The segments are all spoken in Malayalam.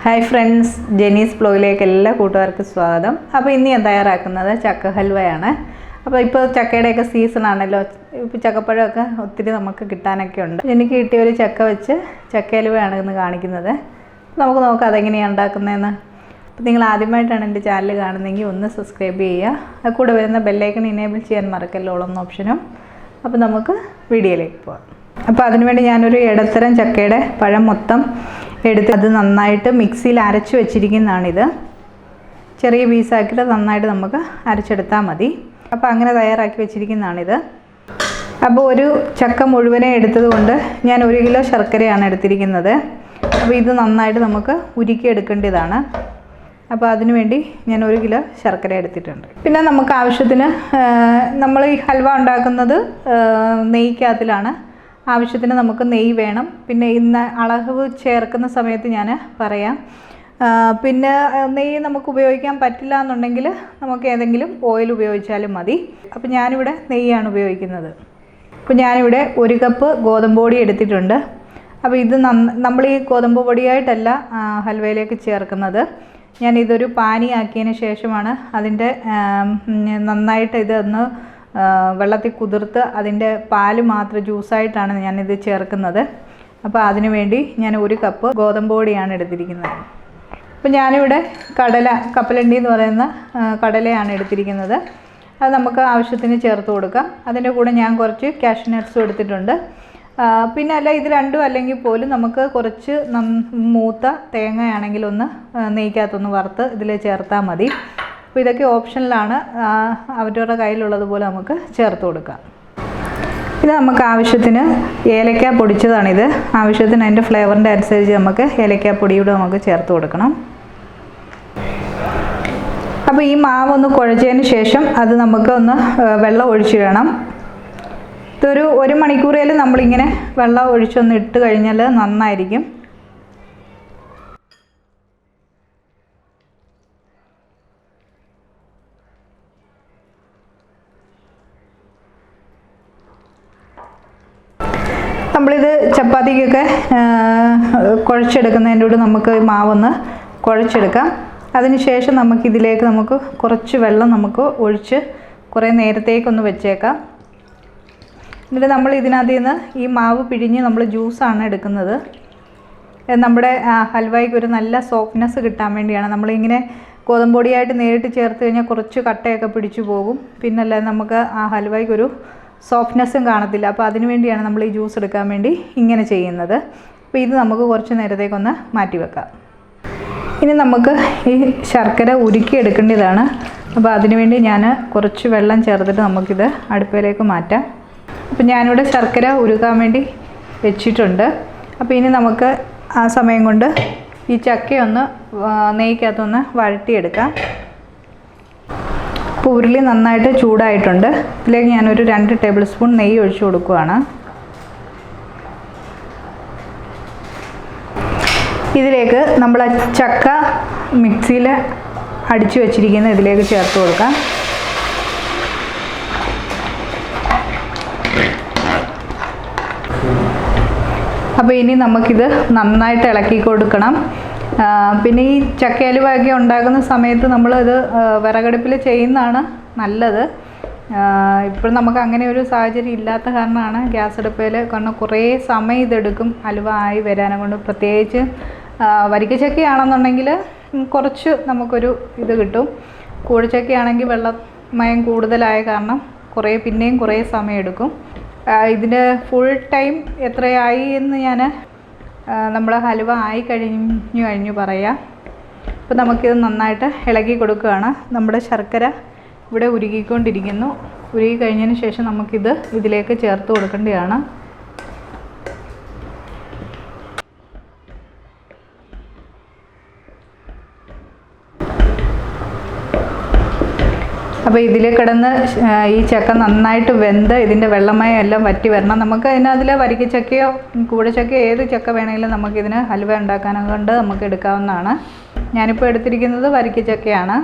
ഹായ് ഫ്രണ്ട്സ്, ജെനീസ് ബ്ലോഗിലേക്ക് എല്ലാ കൂട്ടുകാർക്കും സ്വാഗതം. അപ്പോൾ ഇന്ന് ഞാൻ തയ്യാറാക്കുന്നത് ചക്ക ഹൽവയാണ്. അപ്പോൾ ഇപ്പോൾ ചക്കയുടെയൊക്കെ സീസൺ ആണല്ലോ. ഇപ്പോൾ ചക്കപ്പഴമൊക്കെ ഒത്തിരി നമുക്ക് കിട്ടാനൊക്കെ ഉണ്ട്. എനിക്ക് കിട്ടിയ ഒരു ചക്ക വെച്ച് ചക്ക ഹൽവയാണ് ഇന്ന് കാണിക്കുന്നത്. നമുക്ക് നോക്കാം അതെങ്ങനെയാണ് ഉണ്ടാക്കുന്നതെന്ന്. അപ്പോൾ നിങ്ങൾ ആദ്യമായിട്ടാണ് എൻ്റെ ചാനൽ കാണുന്നതെങ്കിൽ ഒന്ന് സബ്സ്ക്രൈബ് ചെയ്യുക. കൂടെ വരുന്ന ബെല്ലൈക്കൺ ഇനേബിൾ ചെയ്യാൻ മറക്കല്ലോ, ഓൾ എന്ന ഓപ്ഷനും. അപ്പോൾ നമുക്ക് വീഡിയോയിലേക്ക് പോകാം. അപ്പോൾ അതിനുവേണ്ടി ഞാനൊരു ഇടത്തരം ചക്കയുടെ പഴം മൊത്തം എടുത്ത് അത് നന്നായിട്ട് മിക്സിയിൽ അരച്ച് വെച്ചിരിക്കുന്നതാണിത്. ചെറിയ പീസാക്കിയിട്ട് നന്നായിട്ട് നമുക്ക് അരച്ചെടുത്താൽ മതി. അപ്പോൾ അങ്ങനെ തയ്യാറാക്കി വെച്ചിരിക്കുന്നതാണിത്. അപ്പോൾ ഒരു ചക്ക മുഴുവനെ എടുത്തത് കൊണ്ട് ഞാൻ 1 കിലോ ശർക്കരയാണ് എടുത്തിരിക്കുന്നത്. അപ്പോൾ ഇത് നന്നായിട്ട് നമുക്ക് ഉരുക്കിയെടുക്കേണ്ടതാണ്. അപ്പോൾ അതിനു വേണ്ടി ഞാൻ 1 കിലോ ശർക്കര എടുത്തിട്ടുണ്ട്. പിന്നെ നമുക്ക് ആവശ്യത്തിന് നമ്മൾ ഈ ഹൽവ ഉണ്ടാക്കുന്നത് നെയ്ക്കകത്തിലാണ്. ആവശ്യത്തിന് നമുക്ക് നെയ്യ് വേണം. പിന്നെ ഇന്ന് അളവ് ചേർക്കുന്ന സമയത്ത് ഞാൻ പറയാം. പിന്നെ നെയ്യ് നമുക്ക് ഉപയോഗിക്കാൻ പറ്റില്ല എന്നുണ്ടെങ്കിൽ നമുക്ക് ഏതെങ്കിലും ഓയിൽ ഉപയോഗിച്ചാലും മതി. അപ്പോൾ ഞാനിവിടെ നെയ്യാണ് ഉപയോഗിക്കുന്നത്. അപ്പോൾ ഞാനിവിടെ 1 കപ്പ് ഗോതമ്പ് പൊടി എടുത്തിട്ടുണ്ട്. അപ്പോൾ ഇത് നമ്മൾ ഈ ഗോതമ്പ് പൊടിയായിട്ടല്ല ഹൽവയിലേക്ക് ചേർക്കുന്നത്. ഞാനിതൊരു പാനിയാക്കിയതിന് ശേഷമാണ് അതിൻ്റെ നന്നായിട്ട് ഇതൊന്ന് വെള്ളത്തിൽ കുതിർത്ത് അതിൻ്റെ പാല് മാത്രം ജ്യൂസായിട്ടാണ് ഞാനിത് ചേർക്കുന്നത്. അപ്പോൾ അതിനു വേണ്ടി ഞാൻ 1 കപ്പ് ഗോതമ്പ് പൊടിയാണ് എടുത്തിരിക്കുന്നത്. അപ്പോൾ ഞാനിവിടെ കപ്പലണ്ടി എന്ന് പറയുന്ന കടലയാണ് എടുത്തിരിക്കുന്നത്. അത് നമുക്ക് ആവശ്യത്തിന് ചേർത്ത് കൊടുക്കാം. അതിൻ്റെ കൂടെ ഞാൻ കുറച്ച് കാഷ്യൂ നട്ട്സും എടുത്തിട്ടുണ്ട്. പിന്നെ അല്ല, ഇത് രണ്ടും അല്ലെങ്കിൽ പോലും നമുക്ക് കുറച്ച് മൂത്ത തേങ്ങയാണെങ്കിൽ ഒന്ന് നെയ്ക്കകത്തൊന്ന് വറുത്ത് ഇതിൽ ചേർത്താൽ മതി. അപ്പോൾ ഇതൊക്കെ ഓപ്ഷനിലാണ്, അവരുടെ കയ്യിലുള്ളതുപോലെ നമുക്ക് ചേർത്ത് കൊടുക്കാം. പിന്നെ നമുക്ക് ആവശ്യത്തിന് ഏലക്ക പൊടിച്ചതാണിത്. ആവശ്യത്തിന് അതിൻ്റെ ഫ്ലേവറിൻ്റെ അനുസരിച്ച് നമുക്ക് ഏലക്ക പൊടിയൂടെ നമുക്ക് ചേർത്ത് കൊടുക്കണം. അപ്പോൾ ഈ മാവ് ഒന്ന് കുഴച്ചതിന് ശേഷം അത് നമുക്ക് ഒന്ന് വെള്ളം ഒഴിച്ചിടണം. ഇതൊരു 1 മണിക്കൂറേലും നമ്മളിങ്ങനെ വെള്ളം ഒഴിച്ചൊന്ന് ഇട്ട് കഴിഞ്ഞാൽ നന്നായിരിക്കും. നമ്മളിത് ചപ്പാത്തിക്കൊക്കെ കുഴച്ചെടുക്കുന്നതിൻ്റെ കൂടെ നമുക്ക് മാവൊന്ന് കുഴച്ചെടുക്കാം. അതിനുശേഷം നമുക്കിതിലേക്ക് നമുക്ക് കുറച്ച് വെള്ളം നമുക്ക് ഒഴിച്ച് കുറേ നേരത്തേക്കൊന്ന് വെച്ചേക്കാം. എന്നിട്ട് നമ്മൾ ഇതിനകത്ത് നിന്ന് ഈ മാവ് പിഴിഞ്ഞ് നമ്മൾ ജ്യൂസാണ് എടുക്കുന്നത്. നമ്മുടെ ഹൽവയ്ക്ക് ഒരു നല്ല സോഫ്റ്റ്നെസ് കിട്ടാൻ വേണ്ടിയാണ്. നമ്മളിങ്ങനെ ഗോതമ്പ് പൊടിയായിട്ട് നേരിട്ട് ചേർത്ത് കഴിഞ്ഞാൽ കുറച്ച് കട്ടയൊക്കെ പിടിച്ചു പോകും. പിന്നല്ല നമുക്ക് ആ ഹൽവയ്ക്കൊരു സോഫ്റ്റ്നെസ്സും കാണത്തില്ല. അപ്പോൾ അതിനു വേണ്ടിയാണ് നമ്മൾ ഈ ജ്യൂസ് എടുക്കാൻ വേണ്ടി ഇങ്ങനെ ചെയ്യുന്നത്. അപ്പോൾ ഇത് നമുക്ക് കുറച്ച് നേരത്തേക്കൊന്ന് മാറ്റി വെക്കാം. ഇനി നമുക്ക് ഈ ശർക്കര ഉരുക്കിയെടുക്കേണ്ടതാണ്. അപ്പോൾ അതിനുവേണ്ടി ഞാൻ കുറച്ച് വെള്ളം ചേർത്തിട്ട് നമുക്കിത് അടുപ്പിലേക്ക് മാറ്റാം. അപ്പോൾ ഞാനിവിടെ ശർക്കര ഉരുക്കാൻ വേണ്ടി വെച്ചിട്ടുണ്ട്. അപ്പോൾ ഇനി നമുക്ക് ആ സമയം കൊണ്ട് ഈ ചക്കയൊന്ന് നെയ്ക്കകത്തൊന്ന് വഴട്ടിയെടുക്കാം. അപ്പോൾ ഉരുളി നന്നായിട്ട് ചൂടായിട്ടുണ്ട്. ഇതിലേക്ക് ഞാനൊരു 2 ടേബിൾ സ്പൂൺ നെയ്യ് ഒഴിച്ചു കൊടുക്കുകയാണ്. ഇതിലേക്ക് നമ്മൾ ചക്ക മിക്സിയിൽ അടിച്ചു വച്ചിരിക്കുന്ന ഇതിലേക്ക് ചേർത്ത് കൊടുക്കാം. അപ്പോൾ ഇനി നമുക്കിത് നന്നായിട്ട് ഇളക്കി കൊടുക്കണം. പിന്നെ ഈ ചക്ക ഹലുവയൊക്കെ ഉണ്ടാക്കുന്ന സമയത്ത് നമ്മളിത് വിറകടുപ്പിൽ ചെയ്യുന്നതാണ് നല്ലത്. ഇപ്പോൾ നമുക്ക് അങ്ങനെ ഒരു സാഹചര്യം ഇല്ലാത്ത കാരണമാണ് ഗ്യാസ് അടുപ്പിൽ. കാരണം കുറേ സമയം ഇതെടുക്കും ഹലുവ ആയി വരാനെ കൊണ്ട്. പ്രത്യേകിച്ച് വരിക്കച്ചക്കയാണെന്നുണ്ടെങ്കിൽ കുറച്ച് നമുക്കൊരു ഇത് കിട്ടും. കൂഴച്ചക്കയാണെങ്കിൽ വെള്ളമയം കൂടുതലായ കാരണം പിന്നെയും കുറേ സമയം എടുക്കും. ഇതിൻ്റെ ഫുൾ ടൈം എത്രയായി എന്ന് ഞാൻ നമ്മൾ ഹലുവ ആയി കഴിഞ്ഞു പറയാം. അപ്പോൾ നമുക്കിത് നന്നായിട്ട് ഇളക്കി കൊടുക്കുകയാണ്. നമ്മുടെ ശർക്കര ഇവിടെ ഉരുകിക്കൊണ്ടിരിക്കുന്നു. ഉരുകി കഴിഞ്ഞതിന് ശേഷം നമുക്കിത് ഇതിലേക്ക് ചേർത്ത് കൊടുക്കേണ്ടതാണ്. അപ്പോൾ ഇതിൽ കിടന്ന് ഈ ചക്ക നന്നായിട്ട് വെന്ത് ഇതിൻ്റെ വെള്ളമയം എല്ലാം വറ്റി വരണം. നമുക്ക് അതിൽ വരിക്കച്ചക്കയോ കൂഴച്ചക്കയോ ഏത് ചക്ക വേണമെങ്കിലും നമുക്കിതിന് ഹൽവ ഉണ്ടാക്കാനെ കൊണ്ട് നമുക്ക് എടുക്കാവുന്നതാണ്. ഞാനിപ്പോൾ എടുത്തിരിക്കുന്നത് വരിക്കച്ചക്കയാണ്.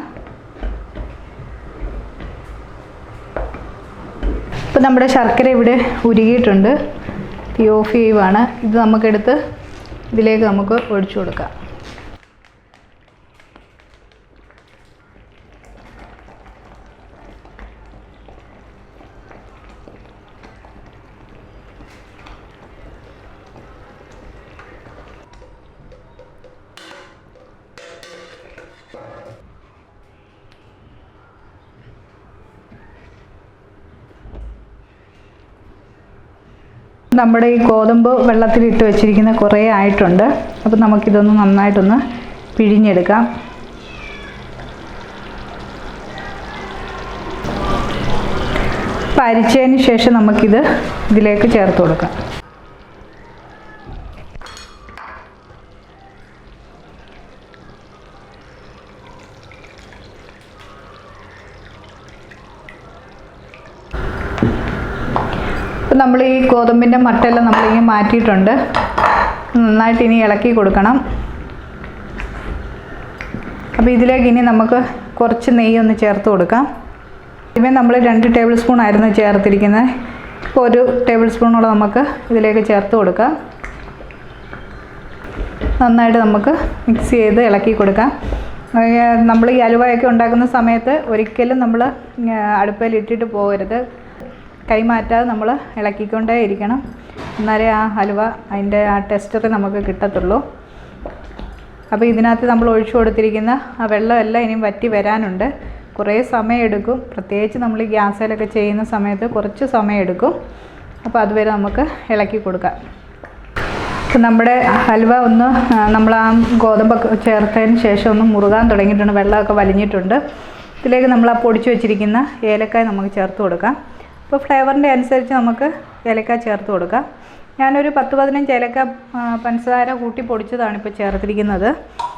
ഇപ്പോൾ നമ്മുടെ ശർക്കര ഇവിടെ ഉരുകിയിട്ടുണ്ട്. തീ ഓഫ് ചെയ്യുവാണ്. ഇത് നമുക്കെടുത്ത് ഇതിലേക്ക് നമുക്ക് ഒഴിച്ചു കൊടുക്കാം. നമ്മുടെ ഈ ഗോതമ്പ് വെള്ളത്തിലിട്ട് വെച്ചിരിക്കുന്ന കുറേ ആയിട്ടുണ്ട്. അപ്പോൾ നമുക്കിതൊന്ന് നന്നായിട്ടൊന്ന് പിഴിഞ്ഞെടുക്കാം. അപ്പോൾ അരിച്ചതിന് ശേഷം നമുക്കിത് ഇതിലേക്ക് ചേർത്ത് കൊടുക്കാം. അപ്പോൾ നമ്മൾ ഈ ഗോതമ്പിൻ്റെ മട്ടെല്ലാം നമ്മളിങ്ങനെ മാറ്റിയിട്ടുണ്ട്. നന്നായിട്ട് ഇനി ഇളക്കി കൊടുക്കണം. അപ്പോൾ ഇതിലേക്ക് ഇനി നമുക്ക് കുറച്ച് നെയ്യൊന്ന് ചേർത്ത് കൊടുക്കാം. ഇതിന് നമ്മൾ 2 ടേബിൾ സ്പൂൺ ആയിരുന്നു ചേർത്തിരിക്കുന്നത്. ഇപ്പോൾ 1 ടേബിൾ സ്പൂണോളം നമുക്ക് ഇതിലേക്ക് ചേർത്ത് കൊടുക്കാം. നന്നായിട്ട് നമുക്ക് മിക്സ് ചെയ്ത് ഇളക്കി കൊടുക്കാം. നമ്മൾ ഈ ഹലുവയൊക്കെ ഉണ്ടാക്കുന്ന സമയത്ത് ഒരിക്കലും നമ്മൾ അടുപ്പിൽ ഇട്ടിട്ട് പോകരുത്. കൈമാറ്റാതെ നമ്മൾ ഇളക്കിക്കൊണ്ടേ ഇരിക്കണം. എന്നാലേ ആ ഹലുവ അതിൻ്റെ ആ ടെക്സ്ചർ നമുക്ക് കിട്ടത്തുള്ളൂ. അപ്പോൾ ഇതിനകത്ത് നമ്മൾ ഒഴിച്ചു കൊടുത്തിരിക്കുന്ന ആ വെള്ളമെല്ലാം ഇനിയും വറ്റി വരാനുണ്ട്. കുറേ സമയം എടുക്കും. പ്രത്യേകിച്ച് നമ്മൾ ഈ ഗ്യാസിലൊക്കെ ചെയ്യുന്ന സമയത്ത് കുറച്ച് സമയം എടുക്കും. അപ്പോൾ അതുവരെ നമുക്ക് ഇളക്കി കൊടുക്കാം. അപ്പോൾ നമ്മുടെ ഹൽവ ഒന്ന് നമ്മൾ ആ ഗോതമ്പൊക്കെ ചേർത്തതിന് ശേഷം ഒന്ന് മുറുകാൻ തുടങ്ങിയിട്ടുണ്ട്. വെള്ളമൊക്കെ വലിഞ്ഞിട്ടുണ്ട്. ഇതിലേക്ക് നമ്മൾ ആ പൊടിച്ച് വെച്ചിരിക്കുന്ന ഏലക്കായ നമുക്ക് ചേർത്ത് കൊടുക്കാം. അപ്പോൾ ഫ്ലേവറിൻ്റെ അനുസരിച്ച് നമുക്ക് ഏലക്കായ ചേർത്ത് കൊടുക്കാം. ഞാനൊരു 10-15 ഏലക്ക പഞ്ചസാര കൂട്ടി പൊടിച്ചതാണ് ഇപ്പോൾ ചേർത്തിരിക്കുന്നത്.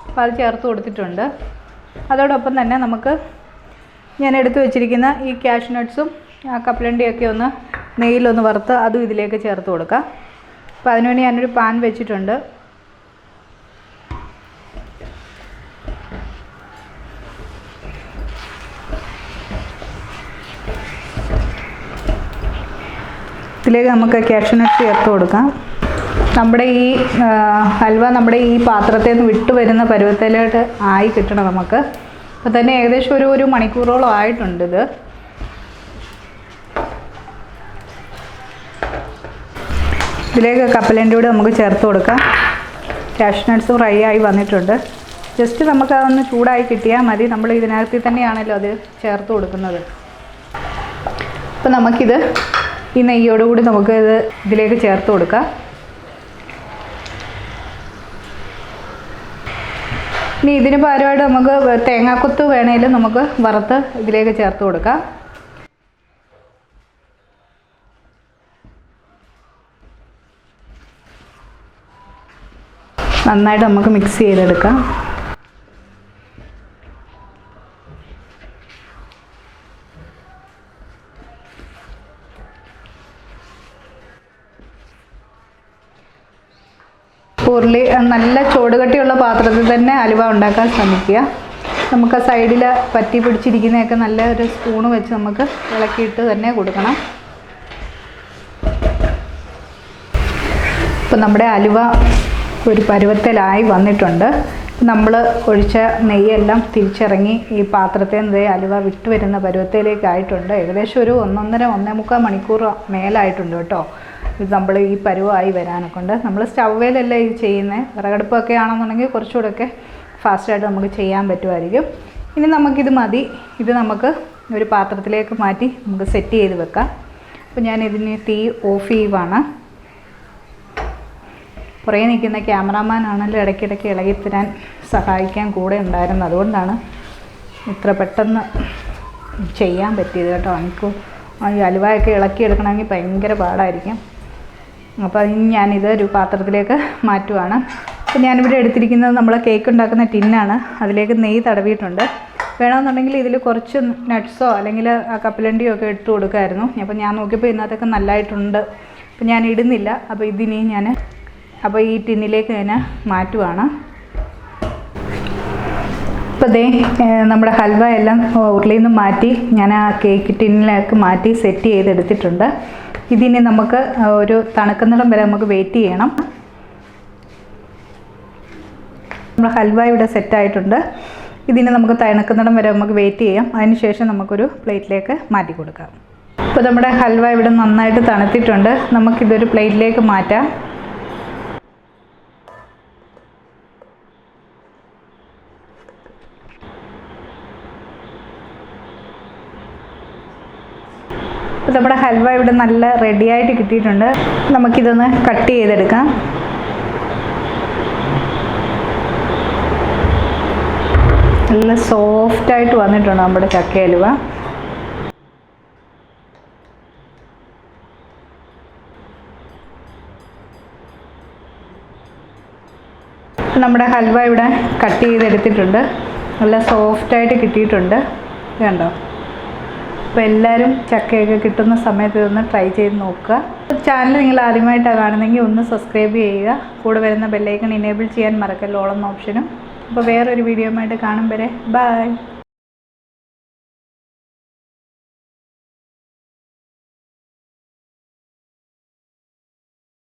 അപ്പോൾ അത് ചേർത്ത് കൊടുത്തിട്ടുണ്ട്. അതോടൊപ്പം തന്നെ നമുക്ക് ഞാൻ എടുത്തു വെച്ചിരിക്കുന്ന ഈ കാഷ്യൂ നട്ട്സും കപ്പലണ്ടിയൊക്കെ ഒന്ന് നെയ്യിലൊന്ന് വറുത്ത് അതും ഇതിലേക്ക് ചേർത്ത് കൊടുക്കാം. അപ്പോൾ അതിനുവേണ്ടി ഞാനൊരു പാൻ വെച്ചിട്ടുണ്ട്. ഇതിലേക്ക് നമുക്ക് കാഷ്യൂ നട്ട്സ് ചേർത്ത് കൊടുക്കാം. നമ്മുടെ ഈ ഹൽവ നമ്മുടെ ഈ പാത്രത്തിൽ നിന്ന് വിട്ടു വരുന്ന പരുവത്തിലോട്ട് ആയി കിട്ടണം നമുക്ക്. അപ്പോൾ തന്നെ ഏകദേശം ഒരു മണിക്കൂറോളം ആയിട്ടുണ്ട് ഇത്. ഇതിലേക്ക് കപ്പലണ്ടി കൂടി നമുക്ക് ചേർത്ത് കൊടുക്കാം. കാഷ്യൂ നട്ട്സ് ഫ്രൈ ആയി വന്നിട്ടുണ്ട്. ജസ്റ്റ് നമുക്ക് അതൊന്ന് ചൂടായി കിട്ടിയാൽ മതി. നമ്മൾ ഇതിനകത്ത് തന്നെയാണല്ലോ അത് ചേർത്ത് കൊടുക്കുന്നത്. അപ്പോൾ നമുക്കിത് ഈ നെയ്യോടുകൂടി നമുക്ക് ഇതിലേക്ക് ചേർത്ത് കൊടുക്കാം. ഇനി ഇതിന് പകരമായിട്ട് നമുക്ക് തേങ്ങാക്കൊത്ത് വേണേലും നമുക്ക് വറുത്ത് ഇതിലേക്ക് ചേർത്ത് കൊടുക്കാം. നന്നായിട്ട് നമുക്ക് മിക്സ് ചെയ്തെടുക്കാം. ഉരുളി നല്ല ചൂടുകട്ടിയുള്ള പാത്രത്തിൽ തന്നെ ഹലുവ ഉണ്ടാക്കാൻ ശ്രമിക്കുക. നമുക്ക് ആ സൈഡിൽ പറ്റി പിടിച്ചിരിക്കുന്നതൊക്കെ നല്ല ഒരു സ്പൂണ് വെച്ച് നമുക്ക് ഇളക്കിയിട്ട് തന്നെ കൊടുക്കണം. ഇപ്പോൾ നമ്മുടെ ഹലുവ ഒരു പരുവത്തിലായി വന്നിട്ടുണ്ട്. നമ്മൾ ഒഴിച്ച നെയ്യെല്ലാം തിരിച്ചിറങ്ങി ഈ പാത്രത്തിൽ നിന്ന് ഹലുവ വിട്ടു വരുന്ന പരുവത്തിലേക്കായിട്ടുണ്ട്. ഏകദേശം ഒരു 1.5-1.25 മണിക്കൂർ മേലായിട്ടുണ്ട് കേട്ടോ. ഇത് നമ്മൾ ഈ പരുവമായി വരാനൊക്കെ ഉണ്ട്. നമ്മൾ സ്റ്റൗവിലല്ല ഇത് ചെയ്യുന്നത്. വിറകടുപ്പൊക്കെ ആണെന്നുണ്ടെങ്കിൽ കുറച്ചുകൂടെയൊക്കെ ഫാസ്റ്റായിട്ട് നമുക്ക് ചെയ്യാൻ പറ്റുമായിരിക്കും. ഇനി നമുക്കിത് മതി. ഇത് നമുക്ക് ഒരു പാത്രത്തിലേക്ക് മാറ്റി നമുക്ക് സെറ്റ് ചെയ്ത് വെക്കാം. അപ്പോൾ ഞാൻ ഇതിന് തീ ഓഫ് ചെയ്യുവാണ്. കുറേ നിൽക്കുന്ന ക്യാമറാമാനാണല്ലോ ഇടയ്ക്കിടയ്ക്ക് ഇളകി തരാൻ സഹായിക്കാൻ കൂടെ ഉണ്ടായിരുന്നു. അതുകൊണ്ടാണ് ഇത്ര പെട്ടെന്ന് ചെയ്യാൻ പറ്റിയത് കേട്ടോ. എനിക്ക് ഈ ഹലുവയൊക്കെ ഇളക്കിയെടുക്കണമെങ്കിൽ ഭയങ്കര പാടായിരിക്കും. അപ്പോൾ ഇനി ഞാനിത് ഒരു പാത്രത്തിലേക്ക് മാറ്റുവാണ്. അപ്പോൾ ഞാനിവിടെ എടുത്തിരിക്കുന്നത് നമ്മൾ കേക്ക് ഉണ്ടാക്കുന്ന ടിന്നാണ്. അതിലേക്ക് നെയ്യ് തടവിയിട്ടുണ്ട്. വേണമെന്നുണ്ടെങ്കിൽ ഇതിൽ കുറച്ച് നട്ട്സോ അല്ലെങ്കിൽ കപ്പലണ്ടിയോ ഒക്കെ ഇട്ട് കൊടുക്കാമായിരുന്നു. അപ്പോൾ ഞാൻ നോക്കിയപ്പോൾ ഇതിനകത്തൊക്കെ നല്ലതായിട്ടുണ്ട്. അപ്പോൾ ഞാൻ ഇടുന്നില്ല. അപ്പോൾ ഇതിനി അപ്പോൾ ഈ ടിന്നിലേക്ക് ഞാൻ മാറ്റുവാണ്. അപ്പോൾ ദേ നമ്മുടെ ഹൽവ എല്ലാം ഉരുളിയിൽ നിന്ന് മാറ്റി ഞാൻ ആ കേക്ക് ടിന്നിലേക്ക് മാറ്റി സെറ്റ് ചെയ്തെടുത്തിട്ടുണ്ട്. ഇതിനി നമുക്ക് ഒരു തണുക്കുന്നിടം വരെ നമുക്ക് വെയിറ്റ് ചെയ്യണം. നമ്മുടെ ഹൽവ ഇവിടെ സെറ്റായിട്ടുണ്ട്. ഇതിന് നമുക്ക് തണുക്കുന്നിടം വരെ നമുക്ക് വെയിറ്റ് ചെയ്യാം. അതിനുശേഷം നമുക്കൊരു പ്ലേറ്റിലേക്ക് മാറ്റി കൊടുക്കാം. അപ്പോൾ നമ്മുടെ ഹൽവ ഇവിടെ നന്നായിട്ട് തണുത്തിട്ടുണ്ട്. നമുക്കിതൊരു പ്ലേറ്റിലേക്ക് മാറ്റാം. അപ്പോൾ നമ്മുടെ ഹൽവ ഇവിടെ നല്ല റെഡിയായിട്ട് കിട്ടിയിട്ടുണ്ട്. നമുക്കിതൊന്ന് കട്ട് ചെയ്തെടുക്കാം. നല്ല സോഫ്റ്റായിട്ട് വന്നിട്ടുണ്ട് നമ്മുടെ ചക്ക ഹൽവ. നമ്മുടെ ഹൽവ ഇവിടെ കട്ട് ചെയ്തെടുത്തിട്ടുണ്ട്. നല്ല സോഫ്റ്റായിട്ട് കിട്ടിയിട്ടുണ്ട്. കണ്ടോ? അപ്പോൾ എല്ലാവരും ചക്കയൊക്കെ കിട്ടുന്ന സമയത്ത് ഇതൊന്ന് ട്രൈ ചെയ്ത് നോക്കുക. ചാനൽ നിങ്ങൾ ആദ്യമായിട്ടാണ് കാണുന്നതെങ്കിൽ ഒന്ന് സബ്സ്ക്രൈബ് ചെയ്യുക. കൂടെ വരുന്ന ബെല്ലൈക്കൺ ഇനേബിൾ ചെയ്യാൻ മറക്കല്ലോ, ഓൾ എന്ന ഓപ്ഷനും. അപ്പോൾ വേറൊരു വീഡിയോയുമായിട്ട് കാണും വരെ ബൈ.